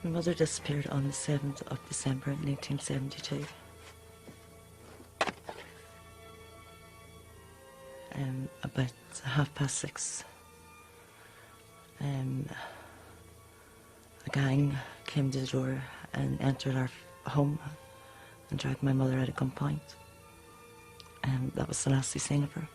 My mother disappeared on the 7th of December 1972. About 6:30, a gang came to the door and entered our home and dragged my mother out at gunpoint. And that was the last we seen of her.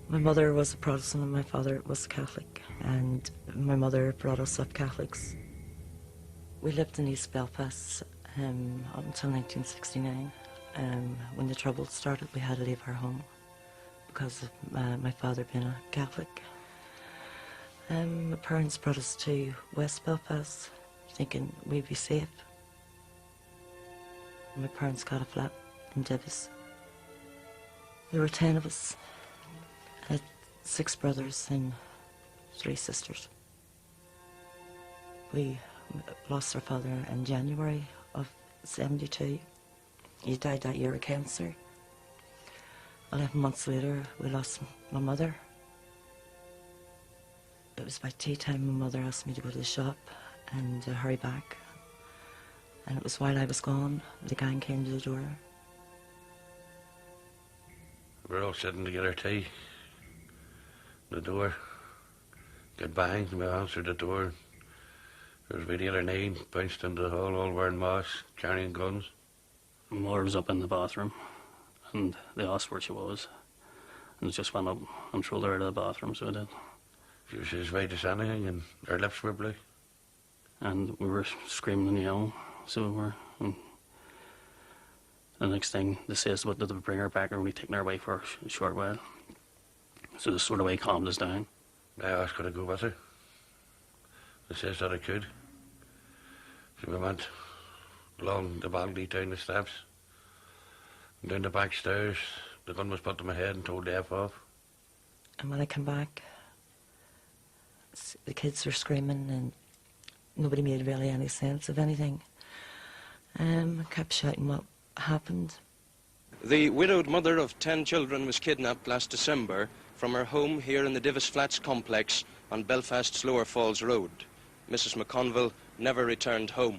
My mother was a Protestant and my father was a Catholic, and my mother brought us up Catholics. We lived in East Belfast until 1969. When the troubles started, we had to leave our home because of my father being a Catholic. My parents brought us to West Belfast, thinking we'd be safe. My parents got a flat in Divis. There were 10 of us. I had 6 brothers and 3 sisters. We lost our father in January of '72. He died that year of cancer. 11 months later, we lost my mother. It was by tea time my mother asked me to go to the shop and hurry back. And it was while I was gone, the gang came to the door. We were all sitting to get our tea. The door got banged and we answered the door. There was about 8 or 9 bounced into the hall, all wearing masks, carrying guns. My mother was up in the bathroom and they asked where she was. And just went up and threw her out of the bathroom, so I did. She was as white as anything and her lips were blue. And we were screaming and yelling, so we were. And the next thing they says what did they bring her back, or only taking her away for a short while. So this sort of way calmed us down. I asked could I go with her. They says that I could. So we went along the balcony, down the steps, and down the back stairs. The gun was put to my head and told the F off. And when I came back, the kids were screaming and nobody made really any sense of anything. I kept shouting what happened. The widowed mother of 10 children was kidnapped last December from her home here in the Divis Flats complex on Belfast's Lower Falls Road. Mrs. McConville never returned home.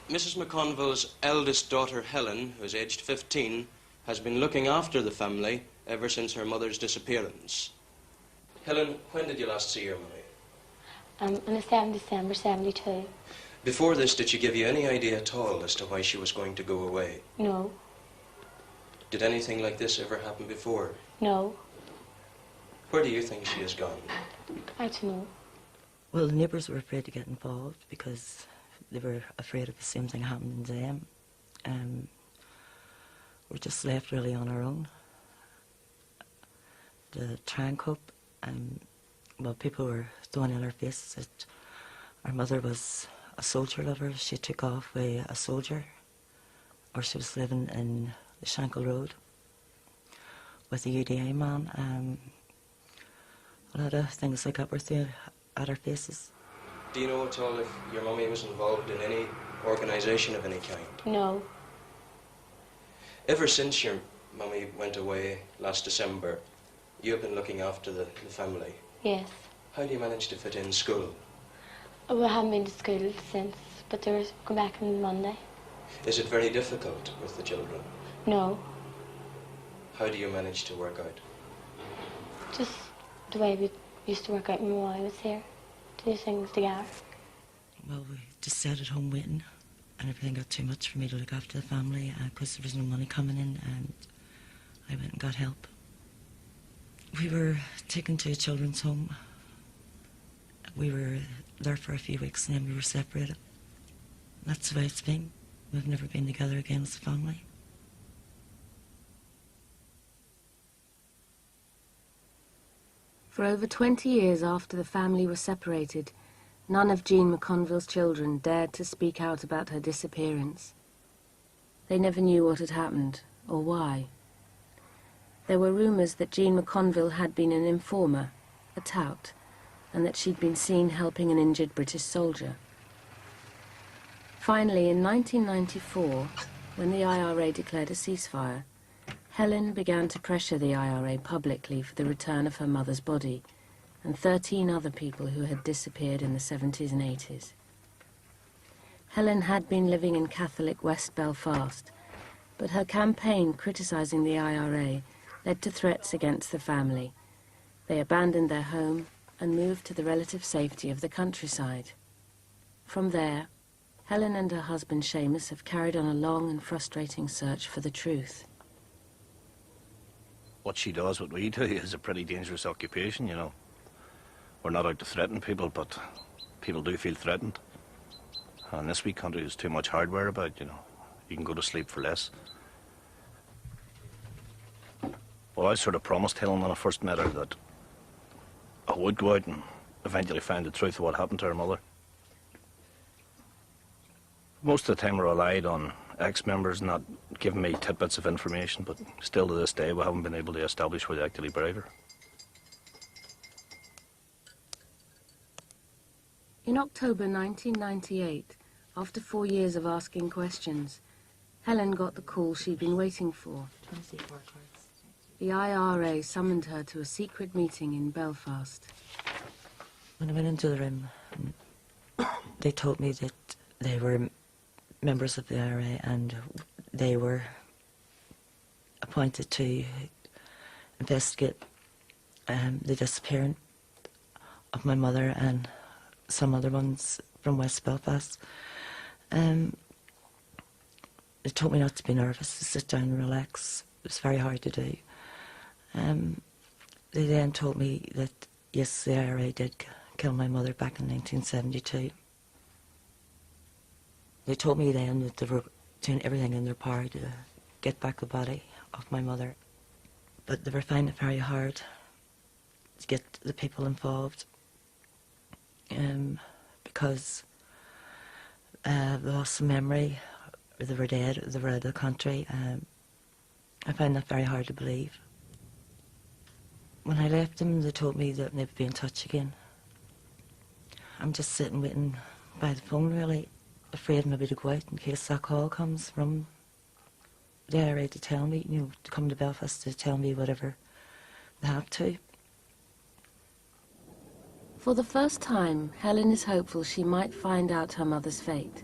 Mrs. McConville's eldest daughter, Helen, who is aged 15, has been looking after the family ever since her mother's disappearance. Helen, when did you last see your mummy? On the 7th of December, '72. Before this, did she give you any idea at all as to why she was going to go away? No. Did anything like this ever happen before? No. Where do you think she has gone? I don't know. Well, the neighbours were afraid to get involved because they were afraid of the same thing happening to them. We're just left really on our own. To try and cope. Well, people were throwing in our faces that our mother was a soldier lover. She took off with a soldier, or she was living in the Shankle Road with a UDA man. A lot of things like that were thrown at our faces. Do you know at all if your mummy was involved in any organisation of any kind? No. Ever since your mummy went away last December, you have been looking after the family? Yes. How do you manage to fit in school? We haven't been to school since, but they were going back on Monday. Is it very difficult with the children? No. How do you manage to work out? Just the way we used to work out when I was here, to do things together. Well, we just sat at home waiting, and everything got too much for me to look after the family because there was no money coming in, and I went and got help. We were taken to a children's home. We were there for a few weeks and then we were separated. That's the way it's been. We've never been together again as a family. For over 20 years after the family was separated, none of Jean McConville's children dared to speak out about her disappearance. They never knew what had happened or why. There were rumours that Jean McConville had been an informer, a tout, and that she'd been seen helping an injured British soldier. Finally, in 1994, when the IRA declared a ceasefire, Helen began to pressure the IRA publicly for the return of her mother's body and 13 other people who had disappeared in the 70s and 80s. Helen had been living in Catholic West Belfast, but her campaign criticising the IRA led to threats against the family. They abandoned their home and moved to the relative safety of the countryside. From there, Helen and her husband Seamus have carried on a long and frustrating search for the truth. What she does, what we do, is a pretty dangerous occupation, you know. We're not out to threaten people, but people do feel threatened. And this wee country is too much hardware about, you know. You can go to sleep for less. Well, I sort of promised Helen when I first met her that I would go out and eventually find the truth of what happened to her mother. Most of the time I relied on ex-members not giving me tidbits of information, but still to this day we haven't been able to establish where they actually buried her. In October 1998, after 4 years of asking questions, Helen got the call she'd been waiting for. The IRA summoned her to a secret meeting in Belfast. When I went into the room, they told me that they were members of the IRA and they were appointed to investigate the disappearance of my mother and some other ones from West Belfast. They told me not to be nervous, to sit down and relax. It was very hard to do. They then told me that, yes, the IRA did kill my mother back in 1972. They told me then that they were doing everything in their power to get back the body of my mother. But they were finding it very hard to get the people involved because they lost some memory, or they were dead, or they were out of the country. I find that very hard to believe. When I left them, they told me that they'd be in touch again. I'm just sitting waiting by the phone, really, afraid maybe to go out in case that call comes from the IRA to tell me, you know, to come to Belfast to tell me whatever they have to. For the first time, Helen is hopeful she might find out her mother's fate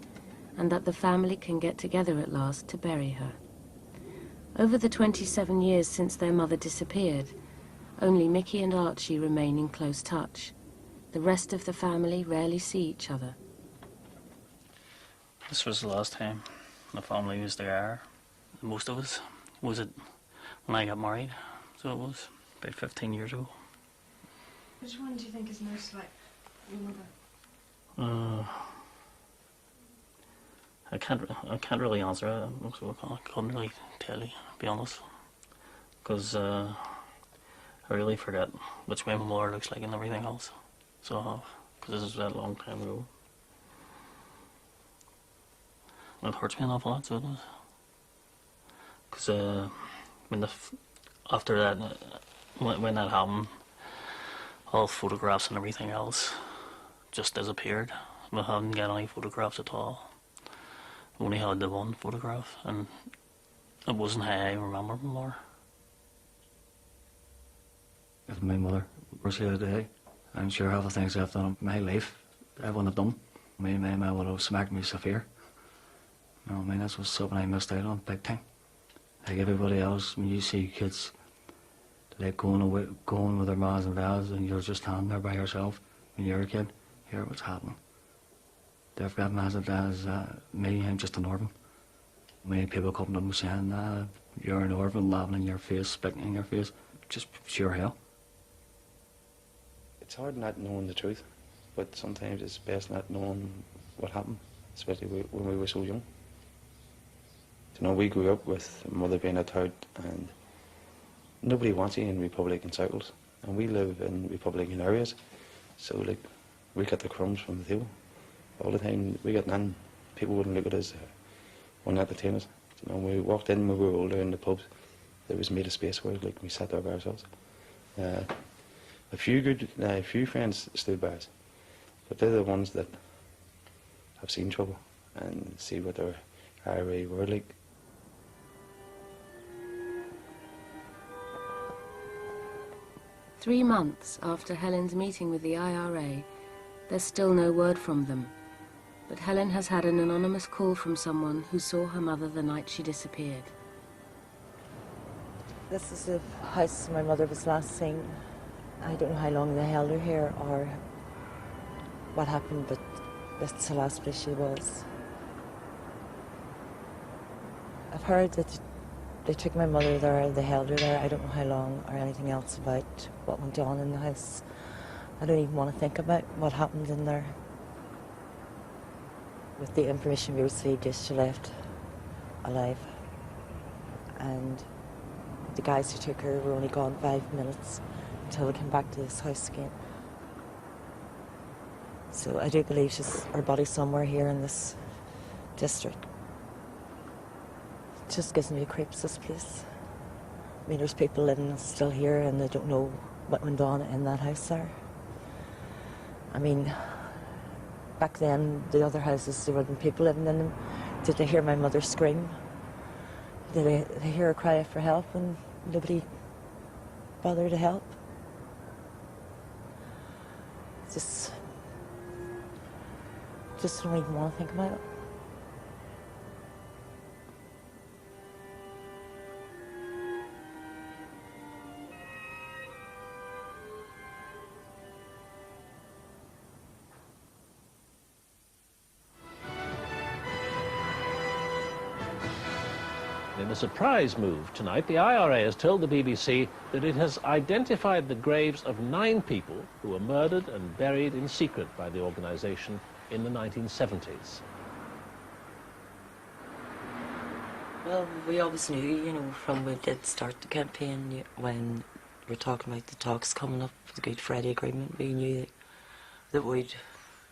and that the family can get together at last to bury her. Over the 27 years since their mother disappeared, only Mickey and Archie remain in close touch. The rest of the family rarely see each other. This was the last time the family was there. Most of us was it when I got married, so it was about 15 years ago. Which one do you think is most like your mother? I can't really answer it. So I couldn't really tell you, to be honest, because I really forget which way my mother looks like and everything else. So, because this is a long time ago. It hurts me an awful lot, so it does. Because after that, when that happened, all photographs and everything else just disappeared. We haven't got any photographs at all. We only had the one photograph, and it wasn't how I remember more. If my mother was here today, I'm sure half the things I've done in my life I wouldn't have done. My mum would have smacked me severe. You know, I mean, that's something I missed out on big time. Like everybody else, when you see kids like going with their moms and dads and you're just standing there by yourself when you're a kid, hear what's happening. They've got moms and dads, me, I'm just an orphan. Many people come to them saying, you're an orphan, laughing in your face, spitting in your face, just pure hell. It's hard not knowing the truth, but sometimes it's best not knowing what happened, especially when we were so young. You know, we grew up with mother being a tout, and nobody wants you in Republican circles, and we live in Republican areas, so like we get the crumbs from the table all the time. We get none. People wouldn't look at us, wouldn't entertain us. You know, when we walked in when we were older in the pubs, that was made a space for us, like we sat there by ourselves. A few friends stood by us, but they're the ones that have seen trouble and see what their IRA were like. Three months after Helen's meeting with the IRA, there's still no word from them. But Helen has had an anonymous call from someone who saw her mother the night she disappeared. This is the house my mother was last seen. I don't know how long they held her here or what happened, but that's the last place she was. I've heard that they took my mother there, they held her there. I don't know how long or anything else about what went on in the house. I don't even want to think about what happened in there. With the information we received, yes, she left alive. And the guys who took her were only gone 5 minutes until they came back to this house again. So I do believe her body's somewhere here in this district. It just gives me the creeps, this place. I mean, there's people living still here and they don't know what went on in that house there. I mean, back then, the other houses, there weren't people living in them. Did they hear my mother scream? Did they hear her cry for help and nobody bothered to help? Just don't even want to think about it. In a surprise move tonight, the IRA has told the BBC that it has identified the graves of 9 people who were murdered and buried in secret by the organisation in the 1970s. Well, we always knew, you know, from when we did start the campaign, when we were talking about the talks coming up for the Good Friday Agreement, we knew that we'd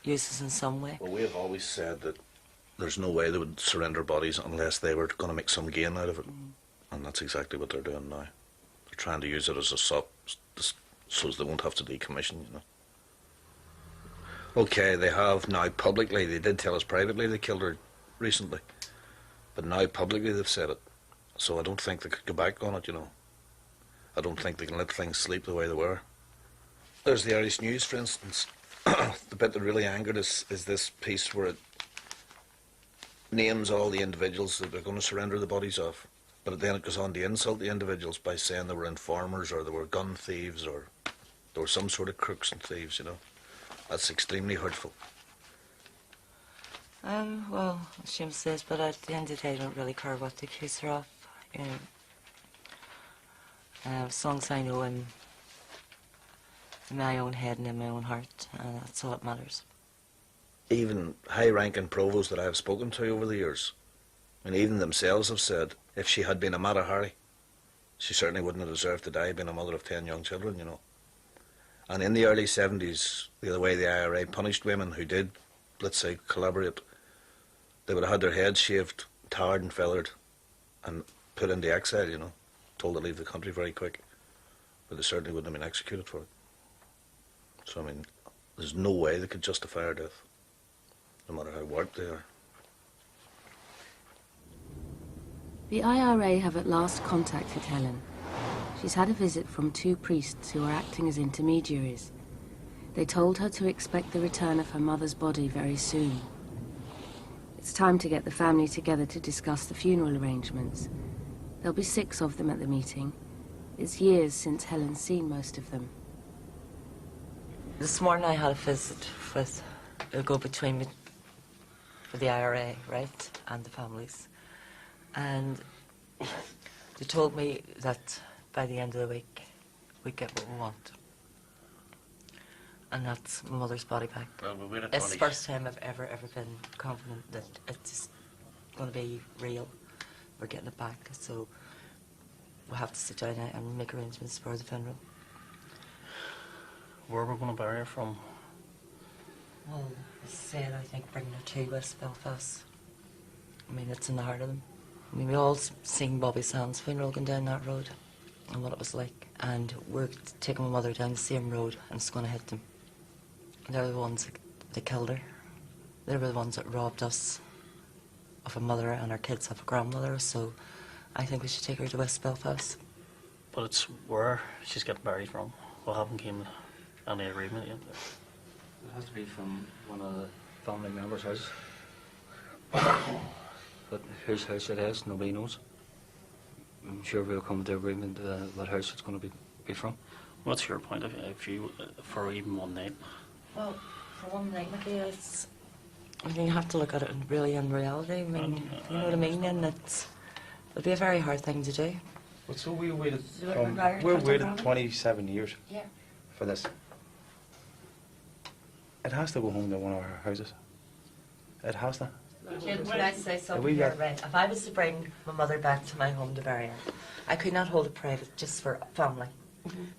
use this in some way. Well, we have always said that there's no way they would surrender bodies unless they were going to make some gain out of it. And that's exactly what they're doing now. They're trying to use it as a sop so they won't have to decommission, you know. Okay, they have now publicly, they did tell us privately they killed her recently, but now publicly they've said it. So I don't think they could go back on it, you know. I don't think they can let things sleep the way they were. There's the Irish News, for instance. The bit that really angered us is this piece where it names all the individuals that they're going to surrender the bodies of, but then it goes on to insult the individuals by saying they were informers or they were gun thieves or they were some sort of crooks and thieves, you know. That's extremely hurtful. Well, Jim says, but at the end of the day, I don't really care what they accuse her of. You know, as long as I know him in my own head and in my own heart, that's all that matters. Even high-ranking provosts that I have spoken to over the years, and even themselves have said, if she had been a Mata Hari, she certainly wouldn't have deserved to die being a mother of 10 young children, you know. And in the early 70s, the way the IRA punished women who did, let's say, collaborate, they would have had their heads shaved, tarred and feathered, and put into exile, you know, told to leave the country very quick. But they certainly wouldn't have been executed for it. So, I mean, there's no way they could justify her death, no matter how warped they are. The IRA have at last contacted Helen. She's had a visit from 2 priests who are acting as intermediaries. They told her to expect the return of her mother's body very soon. It's time to get the family together to discuss the funeral arrangements. There'll be 6 of them at the meeting. It's years since Helen's seen most of them. This morning I had a visit with a go-between for the IRA, right, and the families. And they told me that by the end of the week, we'd get what we want. And that's my mother's body back. Well, It's the first time I've ever been confident that it's going to be real. We're getting it back, so we'll have to sit down and make arrangements for the funeral. Where we're going to bury her from? Well, as I said, I think bringing her to West Belfast. I mean, it's in the heart of them. I mean, we all seen Bobby Sands' funeral going down that road and what it was like. And we're taking my mother down the same road and it's going to hit them. They're the ones that killed her. They were the ones that robbed us of a mother, and our kids have a grandmother, so I think we should take her to West Belfast. But it's where she's getting buried from. We haven't came to any agreement yet. It has to be from one of the family members' houses. But whose house it is, nobody knows. I'm sure we'll come to agreement what house it's going to be from. What's your point of view for even one night? Well, for one night, Mickey, I mean, you have to look at it really in reality. I mean, you know what I mean? And it'll be a very hard thing to do. But so we waited We're waited 27 years Yeah. for this. It has to go home to one of our houses. It has to. Jude, can I say something we here, got- right? If I was to bring my mother back to my home to bury her, I could not hold it private just for family.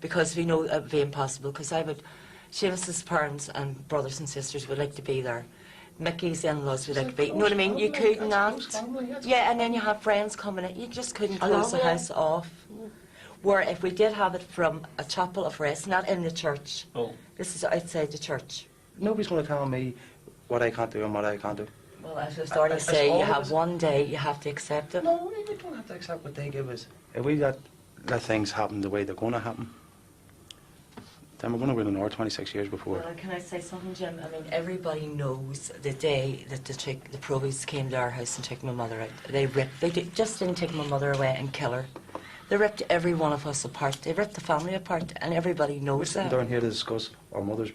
Because we know it would be impossible, because Seamus's parents and brothers and sisters would like to be there. Mickey's in-laws would like to be, you know what I mean? You could not. Yeah, and then you have friends coming in. You just couldn't close the house off. Where if we did have it from a chapel of rest, not in the church. Oh. This is outside the church. Nobody's going to tell me what I can't do and what I can't do. Well, as I already say, you have one day, you have to accept it. No, we don't have to accept what they give us. If we let things happen the way they're going to happen, then we're going to win an hour 26 years before. Well, can I say something, Jim? I mean, everybody knows the day that the probies came to our house and took my mother out. They just didn't take my mother away and kill her. They ripped every one of us apart. They ripped the family apart, and everybody knows We're sitting that. down here to discuss our mothers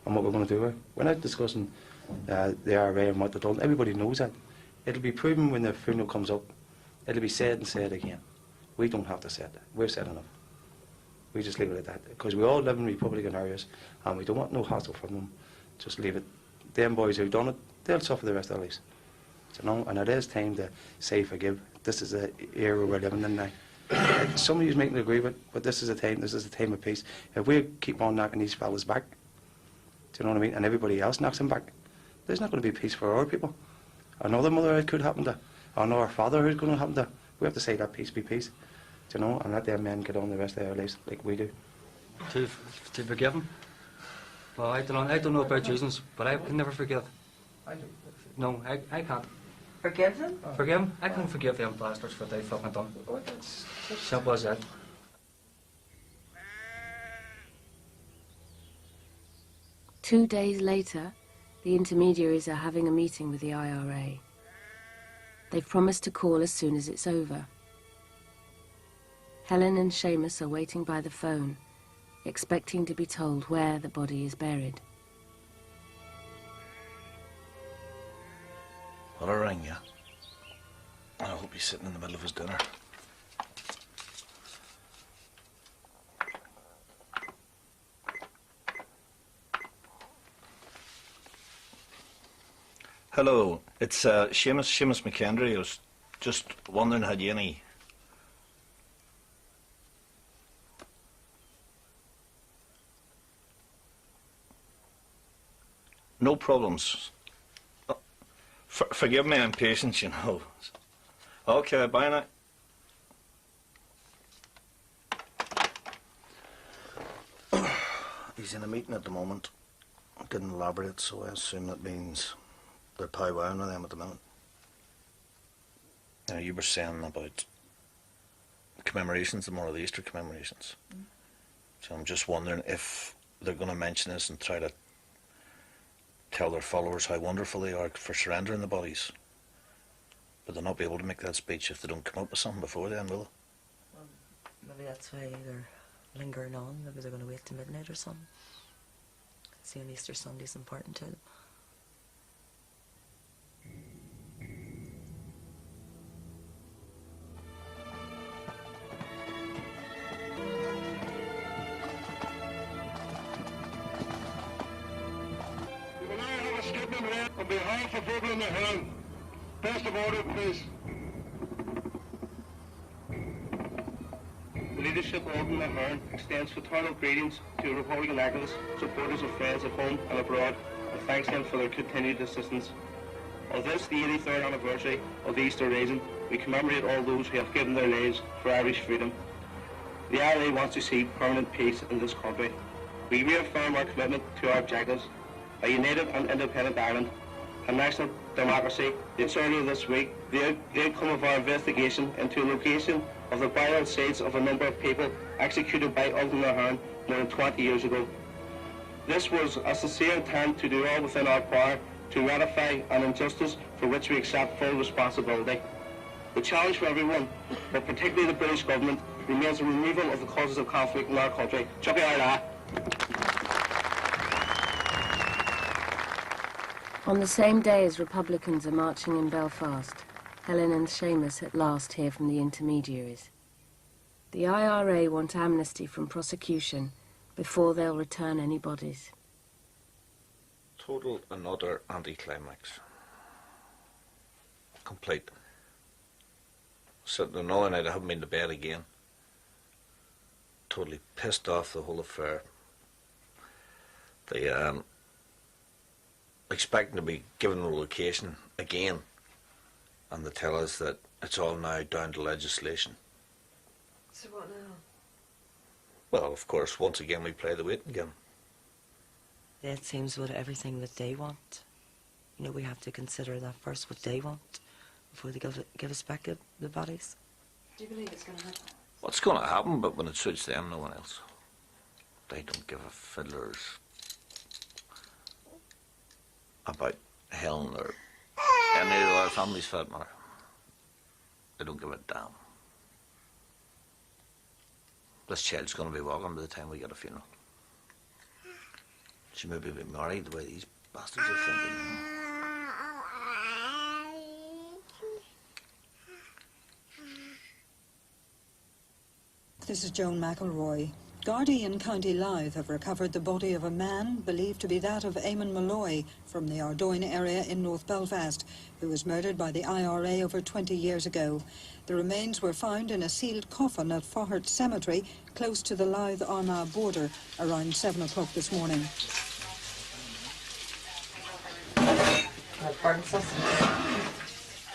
and what we're going to do with her. We're not discussing the IRA and what they've done. Everybody knows that. It'll be proven when the funeral comes up. It'll be said and said again. We don't have to say it. We've said enough. We just leave it at that. Because we all live in Republican areas and we don't want no hassle from them. Just leave it. Them boys who've done it, they'll suffer the rest of their lives. You know? And it is time to say forgive. This is the era we're living in now. Somebody's making an agreement, but this is a time of peace. If we keep on knocking these fellas back, do you know what I mean, and everybody else knocks them back, there's not going to be peace for our people. Another mother it could happen to, or another father who's going to happen to. We have to say that peace be peace, do you know, and let them men get on the rest of their lives like we do. To forgive him? Well, I don't know about Jesus, but I can never forgive. No, I can't. Forgive them? Forgive him? I couldn't forgive them bastards for what they fucking done. Simple as that. Two days later, the intermediaries are having a meeting with the IRA. They've promised to call as soon as it's over. Helen and Seamus are waiting by the phone, expecting to be told where the body is buried. Well, I'll ring you. I hope he's sitting in the middle of his dinner. Hello, it's Seamus McKendry. I was just wondering, had you any... No problems. Forgive my impatience, you know. Okay, bye now. He's in a meeting at the moment. Didn't elaborate, so I assume that means they're powwowing with them at the moment. Now, you were saying about commemorations, the more of the Easter commemorations. So I'm just wondering if they're going to mention this and try to tell their followers how wonderful they are for surrendering the bodies. But they'll not be able to make that speech if they don't come up with something before then, will they? Well, maybe that's why they're lingering on. Maybe they're going to wait till midnight or something. See, on Easter Sunday's important to them. We will now have a statement read on behalf of people in the hill. Best of order, please. The leadership of Order in Hearn extends fraternal greetings to Republican activists, supporters of friends at home and abroad, and thanks them for their continued assistance. On this, the 83rd anniversary of the Easter Rising, we commemorate all those who have given their lives for Irish freedom. The IRA wants to see permanent peace in this country. We reaffirm our commitment to our objectives, a united and independent Ireland, and national democracy. It's earlier this week, the outcome of our investigation into the location of the burial sites of a number of people executed by Ultimo more than 20 years ago. This was a sincere attempt to do all within our power to ratify an injustice for which we accept full responsibility. The challenge for everyone, but particularly the British government, remains the removal of the causes of conflict in our country. Chucky IRA. On the same day as Republicans are marching in Belfast, Helen and Seamus at last hear from the intermediaries. The IRA want amnesty from prosecution before they'll return any bodies. Total and utter anticlimax. Complete. Sitting another night, I haven't been to bed again. Totally pissed off the whole affair. They expecting to be given a location again, and they tell us that it's all now down to legislation. So what now? Well, of course, once again we play the waiting game. It seems with everything that they want, you know, we have to consider that first, what they want, before they give us back the bodies. Do you believe it's going to happen? What's going to happen, but when it suits them, no one else. They don't give a fiddler's about Helen or any of our families for that matter. They don't give a damn. This child's going to be walking by the time we get a funeral. She may be married the way these bastards are thinking. This is Joan McElroy. Gardaí in County Louth have recovered the body of a man believed to be that of Eamon Malloy from the Ardoyne area in North Belfast, who was murdered by the IRA over 20 years ago. The remains were found in a sealed coffin at Faughart Cemetery, close to the Louth-Armagh border, around 7 o'clock this morning.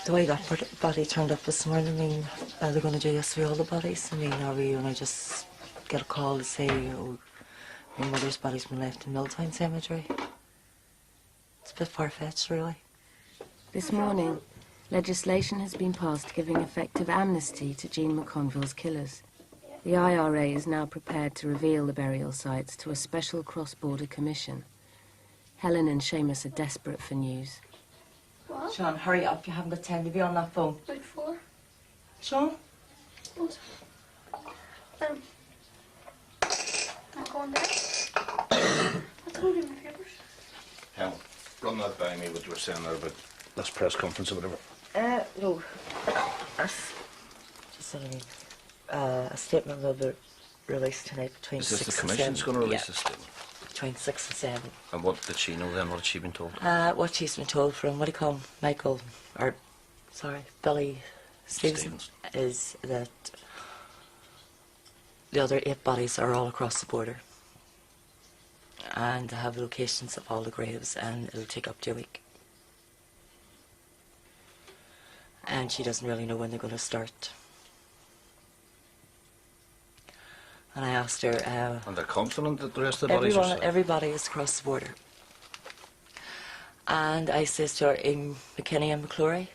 The way that body turned up this morning, I mean, are they going to do this for all the bodies? I mean, are we going to just get a call to say, oh, my mother's body's been left in Milltown Cemetery? It's a bit far-fetched, really. This morning, legislation has been passed giving effective amnesty to Jean McConville's killers. The IRA is now prepared to reveal the burial sites to a special cross-border commission. Helen and Seamus are desperate for news. What? Sean, hurry up. You haven't got time to be on that phone. About 4. Sean? What? Not going there. I told you my papers. Helen, run that by me what you were saying there about this press conference or whatever. No. That's just a statement will be released tonight between 6 and 7. Is this the Commission's going to release this statement? Between 6 and 7. And what did she know then? What had she been told? What she's been told from, what do you call him, Billy Stevens, is that the other 8 bodies are all across the border. And they have locations of all the graves, and it'll take up to a week. And she doesn't really know when they're going to start. And I asked her... and they're confident that the rest of the bodies are safe? Everybody is across the border. And I says to her, in McKinney and McClory?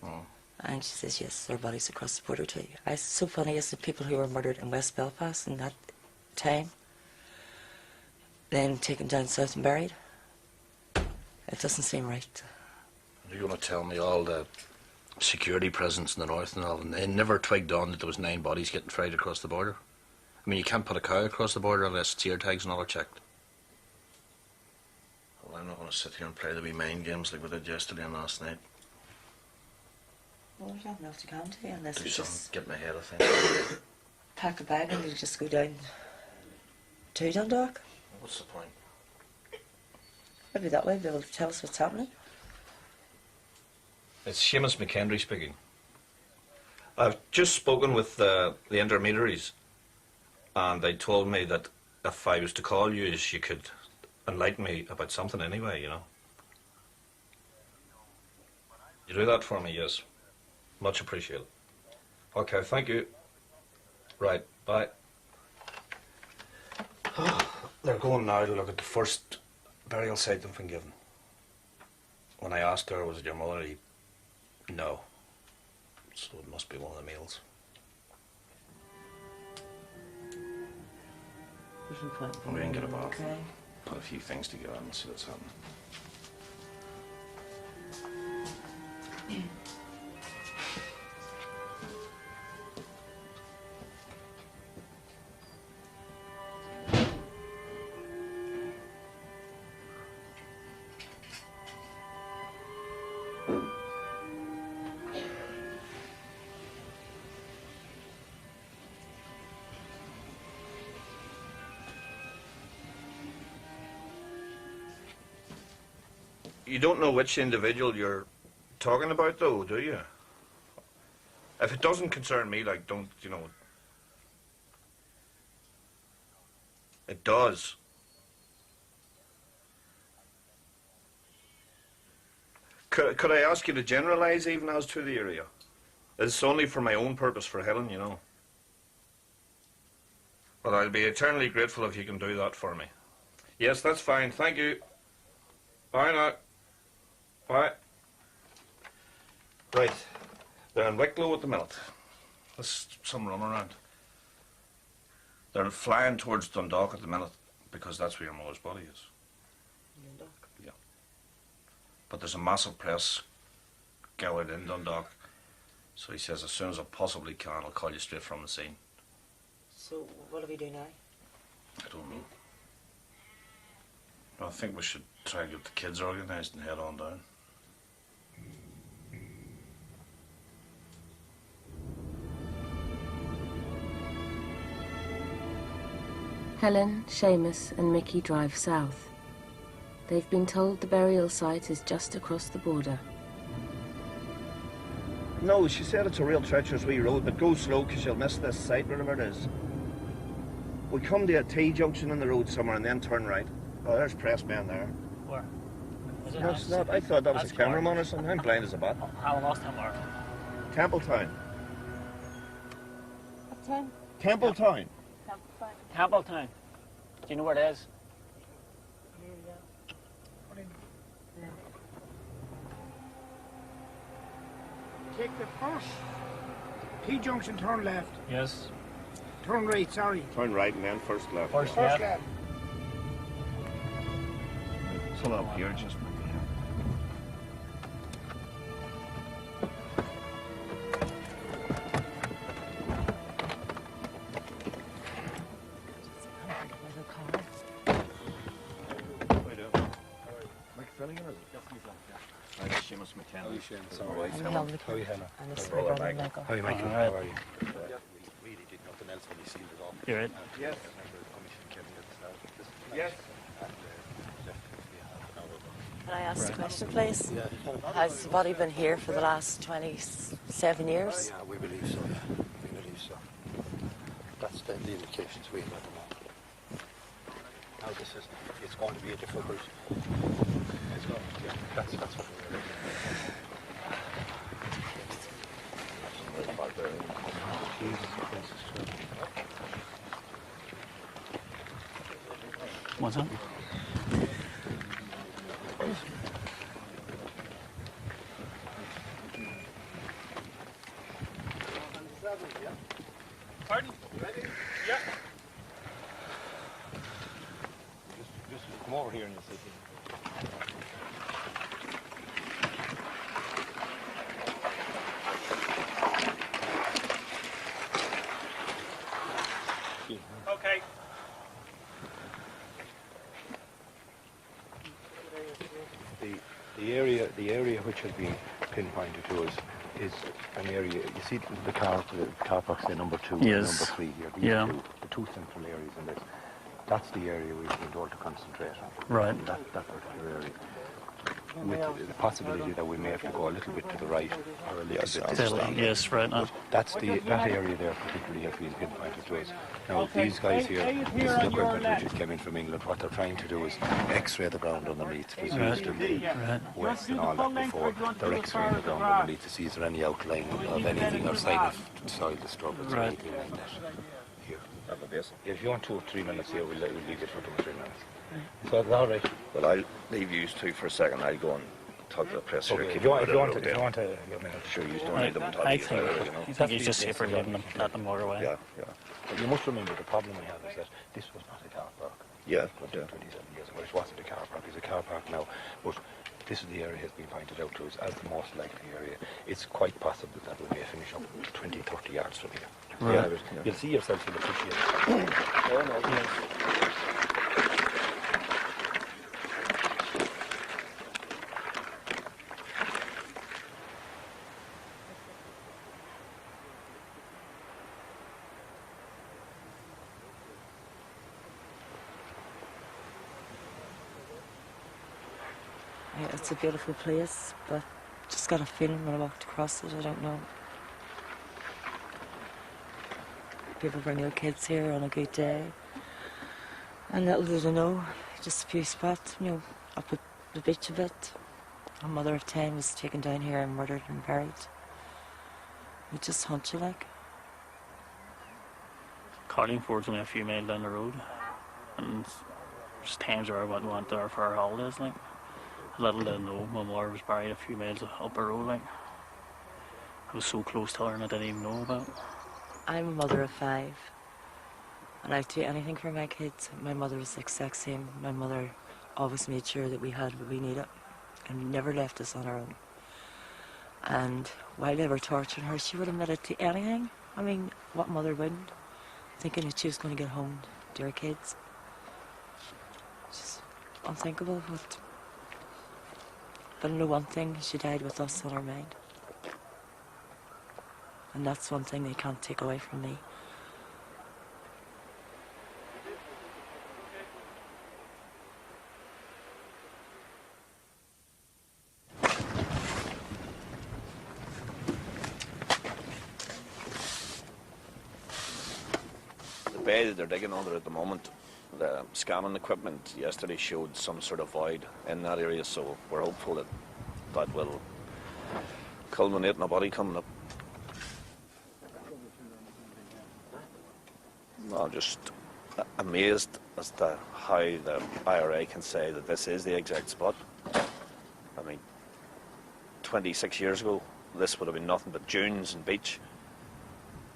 Oh. And she says, yes, their bodies across the border too. It's so funny, is the people who were murdered in West Belfast in that time, then taken down south and buried. It doesn't seem right. You're going to tell me all the security presence in the north and all, and they never twigged on that there was 9 bodies getting ferried across the border? I mean, you can't put a cow across the border unless its ear tags and all are checked. Well, I'm not going to sit here and play the wee mind games like we did yesterday and last night. Well, there's nothing else you can do unless Do you something, just get my head of things. pack a bag and you just go down to Dundalk. What's the point? Maybe that way they'll tell us what's happening. It's Seamus McKendry speaking. I've just spoken with the intermediaries, and they told me that if I was to call you, you could enlighten me about something anyway, you know. You do that for me, yes. Much appreciated. Okay, thank you. Right, bye. They're going now to look at the first burial site they've been given. When I asked her, was it your mother? No. So it must be one of the males. We can get a bath. Okay. Put a few things together and see what's happening. You don't know which individual you're talking about, though, do you? If it doesn't concern me, like, don't, you know... It does. Could I ask you to generalise even as to the area? It's only for my own purpose for Helen, you know. Well, I'll be eternally grateful if you can do that for me. Yes, that's fine. Thank you. Bye now. Bye. Right. They're in Wicklow at the minute. There's some run around. They're flying towards Dundalk at the minute because that's where your mother's body is. Dundalk? Yeah. But there's a massive press gathered in Dundalk. So he says as soon as I possibly can, I'll call you straight from the scene. So what do we do now? I don't know. I think we should try and get the kids organised and head on down. Helen, Seamus and Mickey drive south. They've been told the burial site is just across the border. No, she said it's a real treacherous wee road, but go slow because you'll miss this site wherever it is. We come to a T-junction in the road somewhere and then turn right. Oh, there's pressmen there. Where? Is it? That's not, I thought that was a cameraman or something. I'm blind as a bat. How lost am I? Templetown. What time? Templetown. Campbelltown. Do you know where it is? Take the first T-junction, turn left. Yes. Turn right, sorry. Turn right and then first left. First First left. left. Pull up here just. How are you, Michael? How are you? Really did nothing else when he sealed it off. You're right. Yes. Commission came in at the start. Yes. Can I ask a question, please? Yeah. Has the body been here for the last 27 years? Yeah, we believe so, yeah. We believe so. That's the indications we have at the moment. Now this is, it's going to be a difficult, it's going, yeah, that's what we're looking at. What's up? Pardon? Ready? Yeah. Just come over here and you'll see. Okay. The area which has been pinpointed to us is an area. You see the car parks there, number 2, Yes. number 3 here. These Yeah. the two central areas in this. That's the area we've been told to concentrate on. Right. That particular area. with the possibility that we may have to go a little bit to the right or a little bit to the left. Yes, right now. That's that area there particularly has been pinpointed to us. Now these guys here, this is the equipment which came in from England. What they're trying to do is X-ray the ground underneath. It was used in the West and all that before. They're X-raying the ground underneath to see is there any outline of anything or sign of soil disturbance or anything like that. Here. If you want 2 or 3 minutes here, we'll leave it for 2 or 3 minutes. So that's all right. Well, I'll leave you two for a second. I'll go and talk to the press here. If you want to, sure, you don't need them talking. I think he's just safer leaving them, let them walk away. Yeah. But you must remember the problem we have is that this was not a car park. Yeah. 27 years ago, it wasn't a car park. It's a car park now. But this is the area has been pointed out to us as the most likely area. It's quite possible that we may finish up 20, 30 yards from here. Right. You'll see yourself in the picture. It's a beautiful place, but just got a feeling when I walked across it, I don't know. People bring their kids here on a good day, and little do they know, just a few spots, up at the beach a bit. A mother of 10 was taken down here and murdered and buried. It just haunts you like. Carlingford's only a few miles down the road, and there's times where I wouldn't want there for our holidays, like. Little did I know, my mother was buried a few miles up the road, like. I was so close to her and I didn't even know about it. I'm a mother of 5, and I'd do anything for my kids. My mother was the exact same. My mother always made sure that we had what we needed, and never left us on our own. And while they were torturing her, she would admit it to anything. I mean, what mother wouldn't? Thinking that she was going to get home to her kids. It's just unthinkable, but I know one thing, she died with us on her mind. And that's one thing they can't take away from me. The bay that they're digging under at the moment, the scanning equipment yesterday showed some sort of void in that area, so we're hopeful that that will culminate in a body coming up. I'm just amazed as to how the IRA can say that this is the exact spot. I mean, 26 years ago, this would have been nothing but dunes and beach.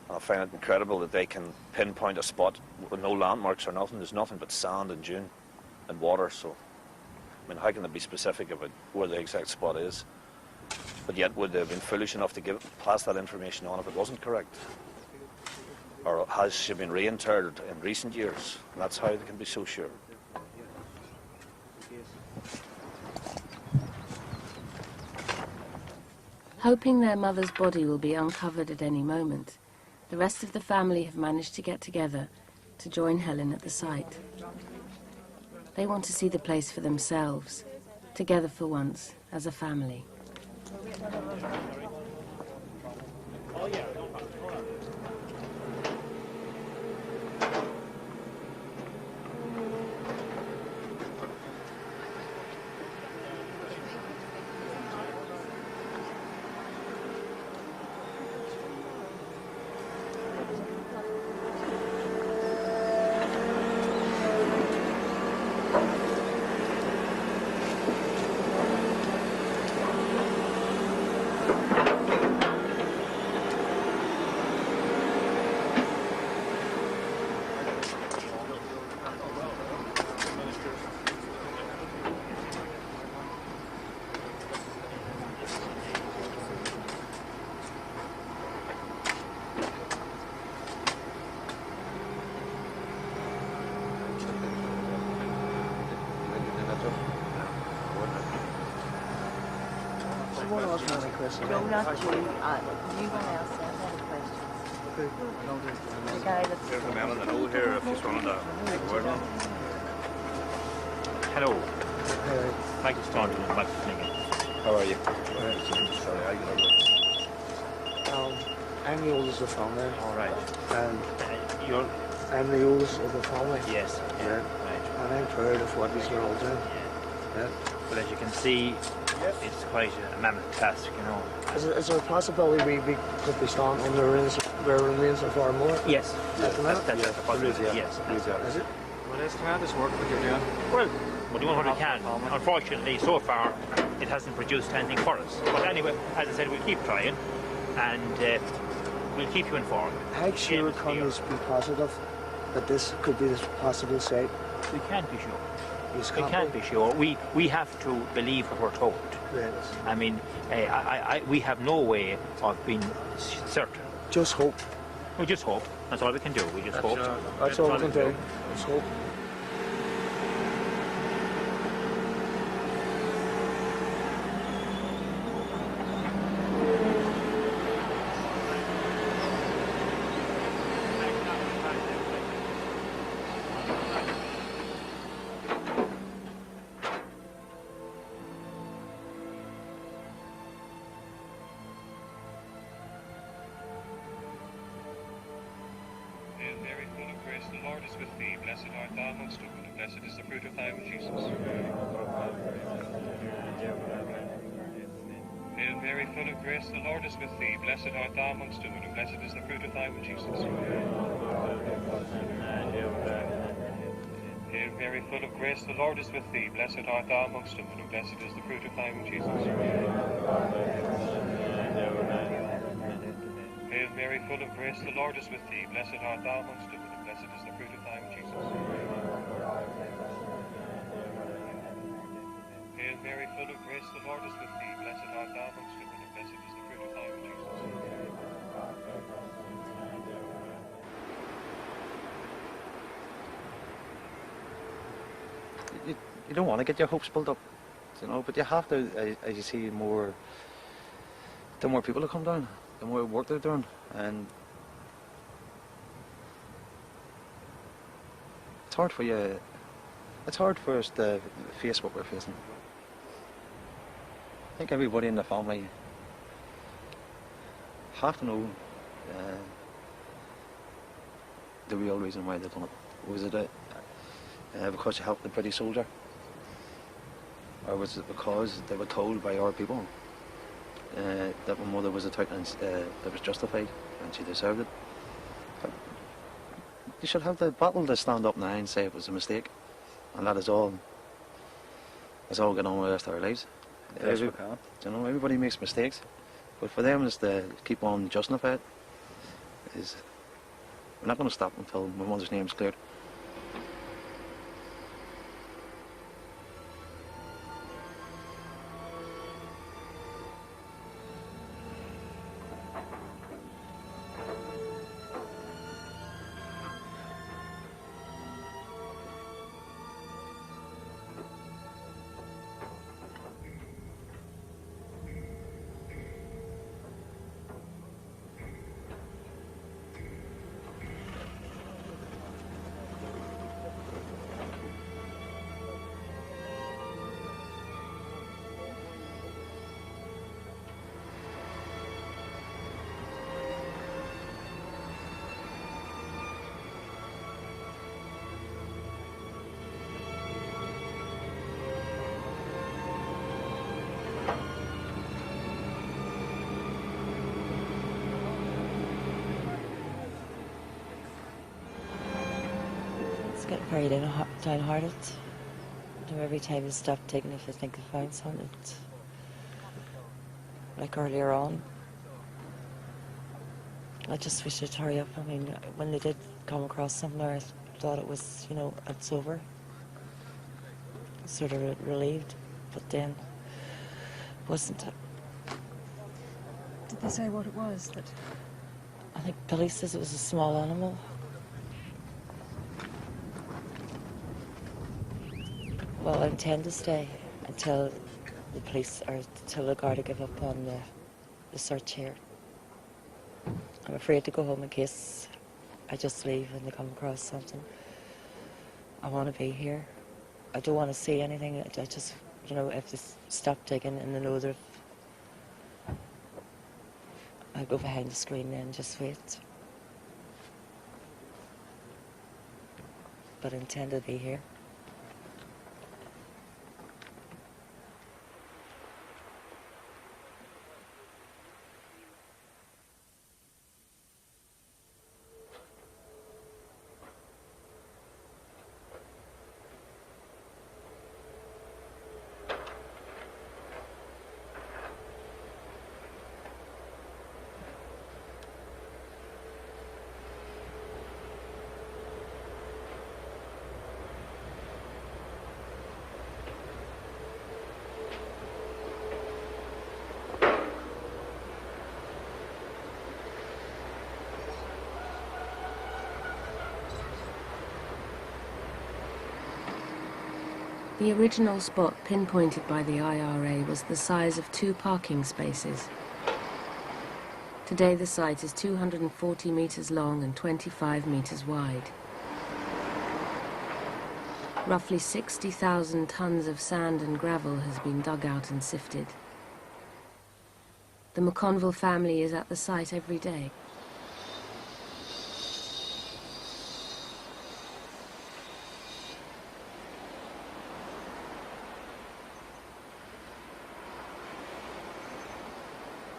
I find it incredible that they can pinpoint a spot with no landmarks or nothing. There's nothing but sand and dune and water. So, I mean, how can they be specific about where the exact spot is? But yet, would they have been foolish enough to pass that information on if it wasn't correct? Or has she been reinterred in recent years? And that's how they can be so sure. Hoping their mother's body will be uncovered at any moment, the rest of the family have managed to get together to join Helen at the site. They want to see the place for themselves, together for once, as a family. No, not you. You want to ask them any questions. The guy that's... There's a man on the road here if you wanted to make a word on. Hello. Michael Staunton and Michael Finnegan. How are you? Sorry, I'm the oldest of the family. All right. And you're... I'm the oldest of the family. Yes. Yeah. Right. And I'm proud of what you're all doing. Yeah. But as you can see, it's quite a mammoth task, you know. Is there a possibility we could be standing on the remains of our more? Yes. At the minute? That's a possibility, yes. Is it? Well, it's tremendous work that you're doing. Well, we're doing what we can. Unfortunately, so far, it hasn't produced anything for us. But anyway, as I said, we'll keep trying, and we'll keep you informed. How sure can you be positive that this could be the possible site? We can't be sure. We can't be sure. We have to believe what we're told. Yes. I mean, we have no way of being certain. Just hope. We just hope. That's all we can do. We just hope. That's all we can do. Just hope. The Lord is with thee, blessed art thou amongst women, and blessed is the fruit of thy womb, Jesus. Hail Mary, full of grace, the Lord is with thee, blessed art thou amongst women, and blessed is the fruit of thy womb, Jesus. Hail Mary, full of grace, the Lord is with thee, blessed art thou amongst women, and blessed is the fruit of thy womb, Jesus. You don't want to get your hopes built up, you know, but you have to, as you see more, the more people that come down, the more work they're doing, and it's hard for us to face what we're facing. I think everybody in the family have to know the real reason why they've done it. Was it because you helped the British soldier? Or was it because they were told by our people that my mother was attacked and that was justified and she deserved it? But you should have the battle to stand up now and say it was a mistake, and that is all. Let's all get on with the rest of our lives. Yes, we can. You know, everybody makes mistakes, but for them is to keep on justify it. We're not going to stop until my mother's name's cleared. Get very downhearted. Every time you stop digging, if you think you found something, like earlier on, I just wish it'd hurry up. I mean, when they did come across something, I thought it was, you know, it's over. Sort of relieved, but then wasn't it? Did they say what it was? That I think Billy says it was a small animal. Well, I intend to stay until the police or until the Garda give up on the search here. I'm afraid to go home in case I just leave and they come across something. I want to be here. I don't want to say anything. I just, you know, if they stop digging and they know they're... I'll go behind the screen then and just wait. But I intend to be here. The original spot pinpointed by the IRA was the size of 2 parking spaces. Today the site is 240 metres long and 25 metres wide. Roughly 60,000 tonnes of sand and gravel has been dug out and sifted. The McConville family is at the site every day.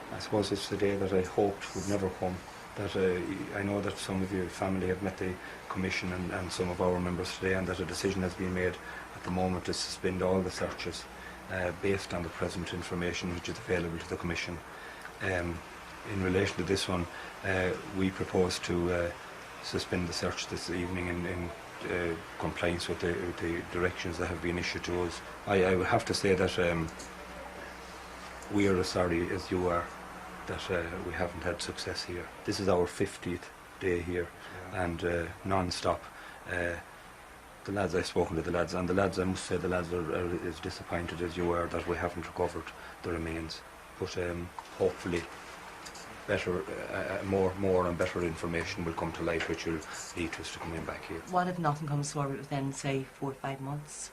I suppose it's the day that I hoped would never come. That I know that some of your family have met the Commission and some of our members today, and that a decision has been made at the moment to suspend all the searches based on the present information which is available to the Commission. In relation to this one, we propose to suspend the search this evening in compliance with the directions that have been issued to us. I would have to say that we are as sorry as you are that we haven't had success here. This is our 50th day here, and non-stop. The lads, I've spoken to the lads, and the lads, I must say, the lads are as disappointed as you are that we haven't recovered the remains. But hopefully, better, more and better information will come to light, which will lead to us to coming back here. What if nothing comes forward within, say, 4 or 5 months?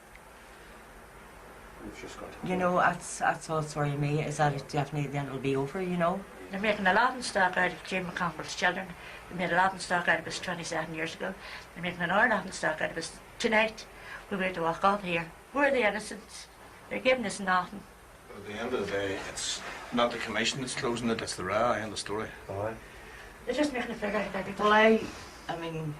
We've just got to... You know, that's what's worrying me, is that it definitely then it'll be over, you know? They're making a laughing stock out of Jim McConville's children. They made a laughing stock out of us 27 years ago. They're making another laughing stock out of us tonight. We were to walk off here. We're the innocents. They're giving us nothing. At the end of the day, it's not the Commission that's closing it, it's the RA, end of story. They're just making a figure out of everything. Well, I mean...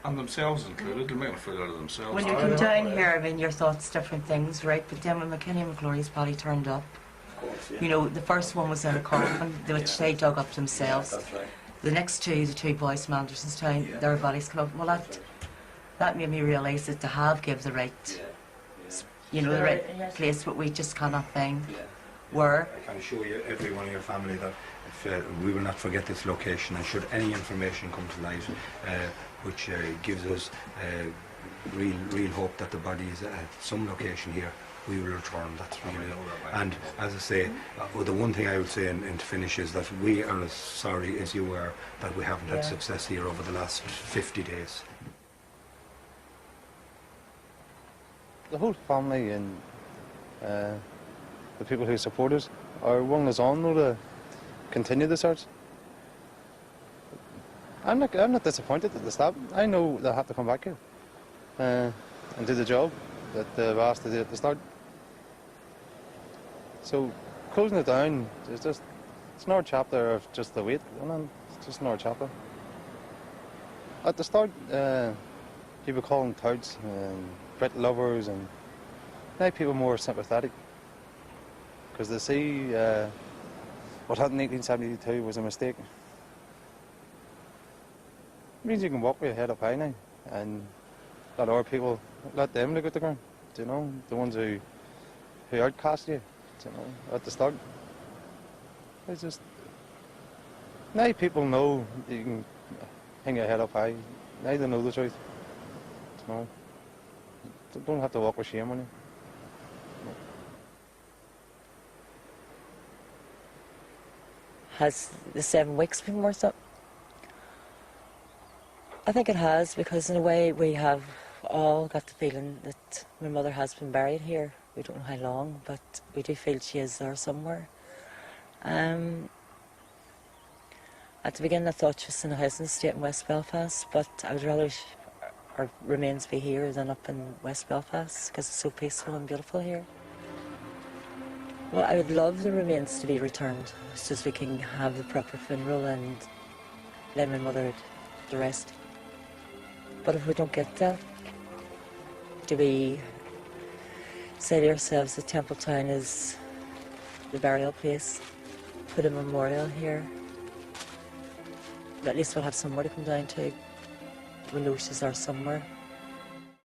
And themselves included, they're making a fool out of themselves. When you come down here, I mean, your thoughts, different things, right? But then when McKinney and McClory's body turned up, of course, yeah. You know, the first one was in a coffin, which they dug up themselves. Yeah, that's right. The next two, the 2 boys from Andersonstown, their bodies come up. Well, that made me realise that they have give the right, you know, the right place, but we just cannot find where. I can assure you, every one of your family, that if, we will not forget this location, and should any information come to light, which gives us real hope that the body is at some location here, we will return. That's really. And as I say, the one thing I would say and to finish is that we are as sorry as you are that we haven't had success here over the last 50 days. The whole family and the people who support us are willing us on to continue the search. I'm not disappointed that they stopped. I know they'll have to come back here and do the job that they've asked to do at the start. So closing it down is just, it's another chapter of just the wait, and it's just another chapter. At the start, people call them touts and Brit lovers, and now people are more sympathetic because they see what happened in 1872 was a mistake. It means you can walk with your head up high now, and let other people, let them look at the ground, you know, the ones who outcast you, you know, at the start. It's just, now people know you can hang your head up high, now they know the truth, you know. You don't have to walk with shame on you. Has the 7 weeks been worth it? I think it has, because in a way we have all got the feeling that my mother has been buried here. We don't know how long, but we do feel she is there somewhere. At the beginning I thought she was in a housing estate in West Belfast, but I would rather her remains be here than up in West Belfast because it's so peaceful and beautiful here. Well, I would love the remains to be returned so we can have the proper funeral and lay my mother to rest. But if we don't get that, do we say to ourselves that Templetown is the burial place, put a memorial here? At least we'll have somewhere to come down to. We know she's there somewhere.